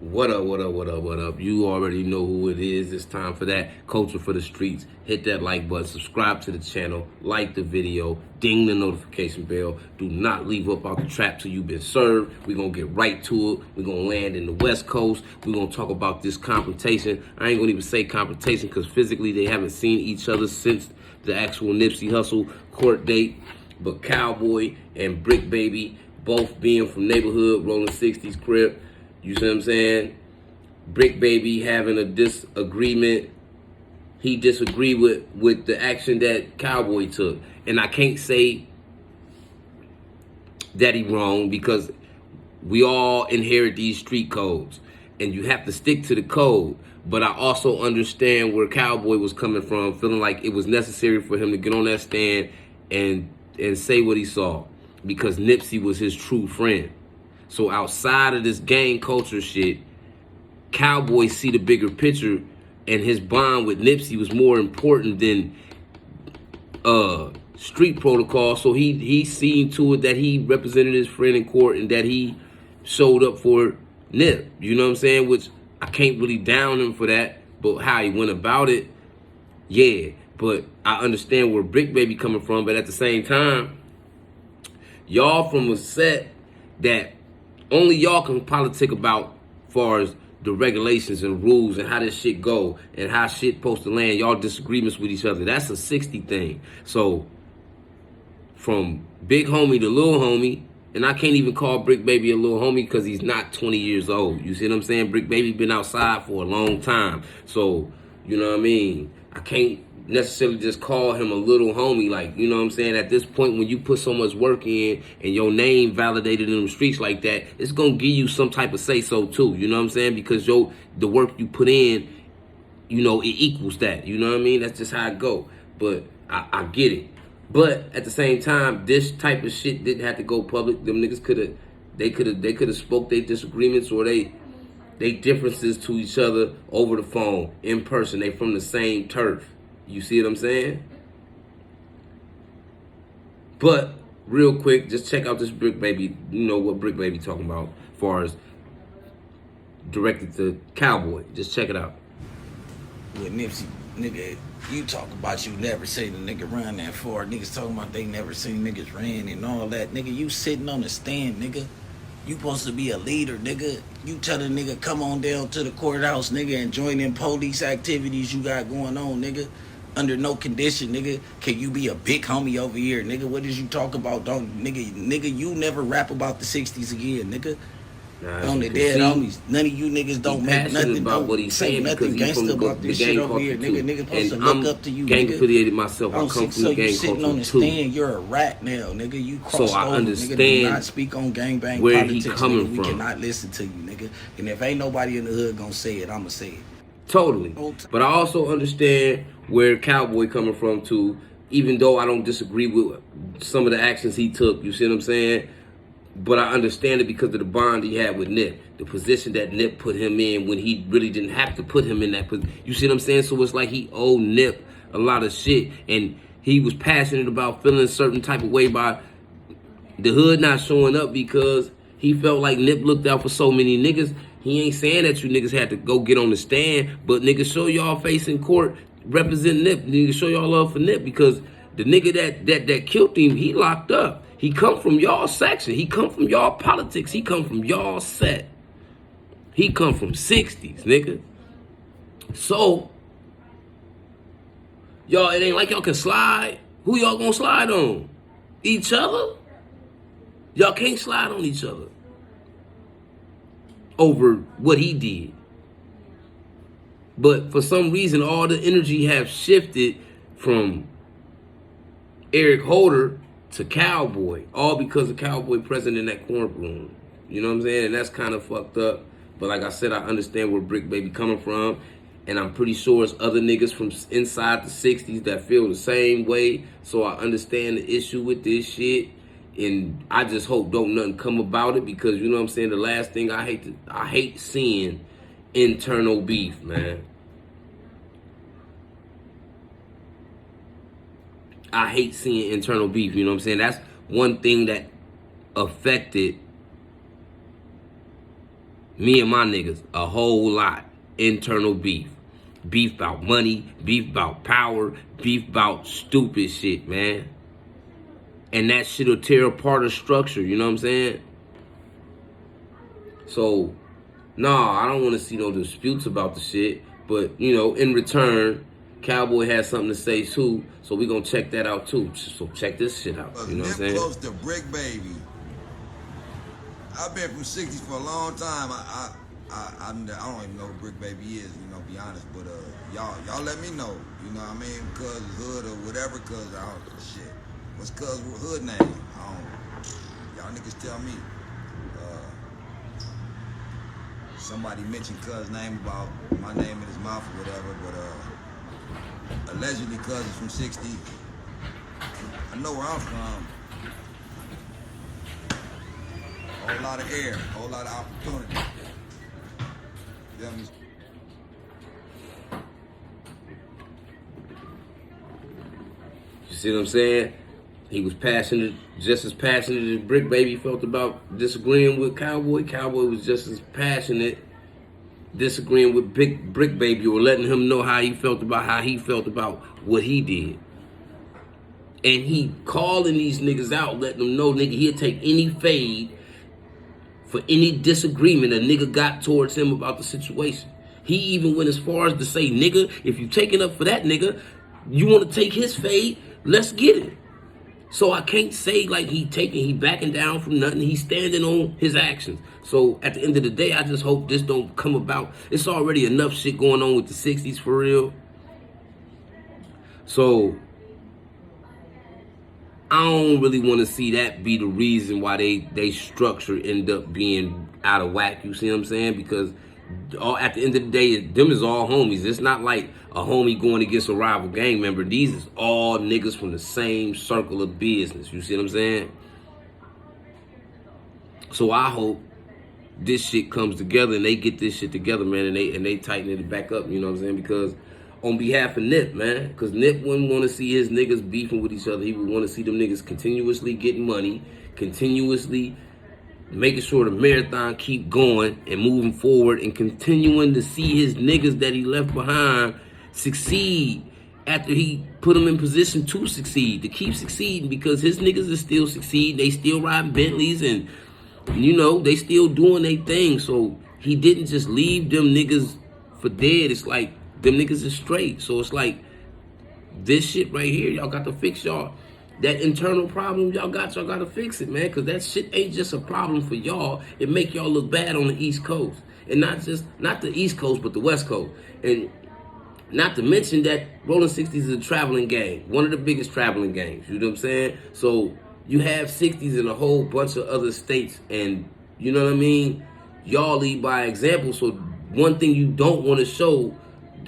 What up, what up, what up, what up? You already know who it is. It's time for that culture for the streets. Hit that like button, subscribe to the channel, like the video, ding the notification bell. Do not leave up out the trap till you've been served. We're going to get right to it. We're going to land in the West Coast. We're going to talk about this confrontation. I ain't going to even say confrontation because physically they haven't seen each other since the actual Nipsey Hussle court date. But Cowboy and Brick Baby, both being from neighborhood, rolling 60's crib. You see what I'm saying? Brick Baby having a disagreement. He disagreed with the action that Cowboy took. And I can't say that he wrong because we all inherit these street codes. And you have to stick to the code. But I also understand where Cowboy was coming from, feeling like it was necessary for him to get on that stand and say what he saw. Because Nipsey was his true friend. So outside of this gang culture shit, Cowboy see the bigger picture, and his bond with Nipsey was more important than street protocol. So he seen to it that he represented his friend in court and that he showed up for Nip. You know what I'm saying? Which I can't really down him for that, but how he went about it, yeah. But I understand where Brick Baby coming from. But at the same time, y'all from a set that only y'all can politic about far as the regulations and rules and how this shit go and how shit supposed to land. Y'all disagreements with each other. That's a 60 thing. So from big homie to little homie, and I can't even call Brick Baby a little homie because he's not 20 years old. You see what I'm saying? Brick Baby been outside for a long time. So, you know what I mean? I can't necessarily just call him a little homie. Like, you know what I'm saying? At this point, when you put so much work in and your name validated in the streets like that, it's going to give you some type of say-so too. You know what I'm saying? Because the work you put in, you know, it equals that. You know what I mean? That's just how it go. But I get it. But at the same time, this type of shit didn't have to go public. Them niggas could have spoke their disagreements or they differences to each other over the phone, in person. They from the same turf. You see what I'm saying? But real quick, just check out this Brick Baby. You know what Brick Baby talking about as far as directed to Cowboy. Just check it out. With Nipsey, nigga, you talk about you never say the nigga run that far. Niggas talking about they never seen niggas ran and all that. Nigga, you sitting on the stand, nigga. You supposed to be a leader, nigga. You tell the nigga come on down to the courthouse, nigga, and join in police activities you got going on, nigga. Under no condition, nigga, can you be a big homie over here, nigga? What did you talk about, don't, nigga, you never rap about the 60's again, nigga. On the dead homies, none of you niggas don't make nothing about what he's saying nothing gangster about this shit over here, nigga. Niggas supposed to look up to you, nigga. Gang affiliated myself. I come from the gang culture too. So you sitting on the stand, you're a rat now, nigga. You crossed over, understand nigga. Do not speak on gangbang where politics, he coming nigga. from. We cannot listen to you, nigga. And if ain't nobody in the hood gonna say it, I'ma say it. Totally. But I also understand where Cowboy coming from too, even though I don't disagree with some of the actions he took. You see what I'm saying? But I understand it because of the bond he had with Nip. The position that Nip put him in when he really didn't have to put him in that position. You see what I'm saying? So it's like he owed Nip a lot of shit. And he was passionate about feeling a certain type of way by the hood not showing up because he felt like Nip looked out for so many niggas. He ain't saying that you niggas had to go get on the stand, but niggas show y'all face in court, represent Nip. Niggas show y'all love for Nip because the nigga that killed him, he locked up. He come from y'all section. He come from y'all politics. He come from y'all set. He come from 60's, nigga. So, y'all, it ain't like y'all can slide. Who y'all gonna slide on? Each other? Y'all can't slide on each other over what he did. But for some reason, all the energy have shifted from Eric Holder to Cowboy, all because of Cowboy present in that courtroom. You know what I'm saying? And that's kind of fucked up. But like I said, I understand where Brick Baby coming from. And I'm pretty sure it's other niggas from inside the 60's that feel the same way. So I understand the issue with this shit. And I just hope don't nothing come about it because, you know what I'm saying, the last thing I hate seeing internal beef, man. I hate seeing internal beef, you know what I'm saying? That's one thing that affected Me and my niggas, a whole lot. Internal beef. Beef about money, beef about power, beef about stupid shit, man. And that shit'll tear apart a structure, you know what I'm saying? So, nah, I don't want to see no disputes about the shit. But, you know, in return, Cowboy has something to say too. So we gonna check that out too. So check this shit out. You know what I'm saying? Close to Brick Baby. I've been from 60's for a long time. I don't even know who Brick Baby is, you know, be honest. But y'all let me know, you know what I mean? Cuz hood or whatever, cuz I don't shit. What's cuz hood name? Y'all niggas tell me. Somebody mentioned cuz name about my name in his mouth or whatever, but allegedly cuz is from 60. I know where I'm from. Whole lot of air, whole lot of opportunity. You know what I mean? You see what I'm saying? He was passionate, just as passionate as Brick Baby felt about disagreeing with Cowboy. Cowboy was just as passionate disagreeing with Brick Baby, or letting him know how he felt about what he did. And he calling these niggas out, letting them know, nigga, he'll take any fade for any disagreement a nigga got towards him about the situation. He even went as far as to say, nigga, if you taking up for that nigga, you want to take his fade, let's get it. So I can't say like he backing down from nothing. He's standing on his actions. So at the end of the day, I just hope this don't come about. It's already enough shit going on with the 60's for real. So I don't really want to see that be the reason why they structure end up being out of whack. You see what I'm saying? Because at the end of the day, them is all homies. It's not like a homie going against a rival gang member. These is all niggas from the same circle of business. You see what I'm saying? So I hope this shit comes together and they get this shit together, man, and they tighten it back up. You know what I'm saying? Because on behalf of Nip, man, because Nip wouldn't want to see his niggas beefing with each other. He would want to see them niggas continuously getting money, continuously making sure the marathon keep going and moving forward, and continuing to see his niggas that he left behind succeed after he put them in position to succeed, to keep succeeding, because his niggas is still succeeding. They still riding Bentleys and, you know, they still doing their thing. So he didn't just leave them niggas for dead. It's like them niggas is straight. So it's like this shit right here, y'all got to fix y'all. That internal problem y'all got to fix it, man, because that shit ain't just a problem for y'all. It make y'all look bad on the East Coast. And not the East Coast, but the West Coast. And not to mention that Rolling 60's is a traveling gang, one of the biggest traveling gangs, you know what I'm saying? So you have 60's in a whole bunch of other states, and you know what I mean? Y'all lead by example, so one thing you don't want to show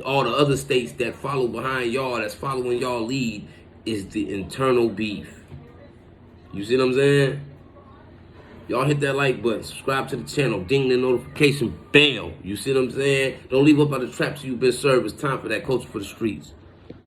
all the other states that follow behind y'all, that's following y'all lead, is the internal beef. You see what I'm saying? Y'all hit that like button, subscribe to the channel, ding the notification bell. You see what I'm saying? Don't leave up out the traps you've been served. It's time for that culture for the streets.